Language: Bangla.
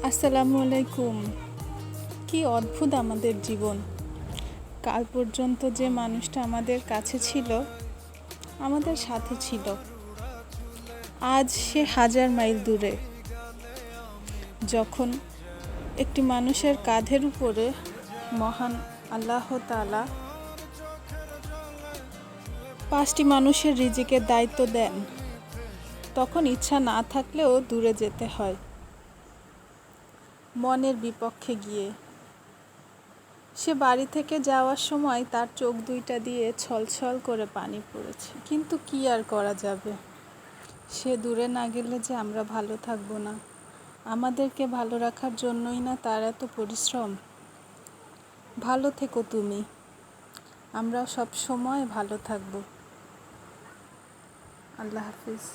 আসসালামু আলাইকুম। কি অদ্ভুত আমাদের জীবন। কাল পর্যন্ত যে মানুষটা আমাদের কাছে ছিল, আমাদের সাথে ছিল, আজ সে হাজার মাইল দূরে। যখন একটি মানুষের কাঁধের উপরে মহান আল্লাহ তাআলা 5টি মানুষের রিজিকের দায়িত্ব দেন, তখন ইচ্ছা না থাকলেও দূরে যেতে হয়, মনের বিপক্ষে গিয়ে। সে বাড়ি থেকে যাওয়ার সময় তার চোখ দুইটা দিয়ে ছলছল করে পানি পড়েছে, কিন্তু কি আর করা যাবে। সে দূরে না গেলে যে আমরা ভালো থাকবো না। আমাদেরকে ভালো রাখার জন্যই না তার এত পরিশ্রম। ভালো থেকো তুমি, আমরা সব সময় ভালো থাকবো। আল্লাহ হাফিজ।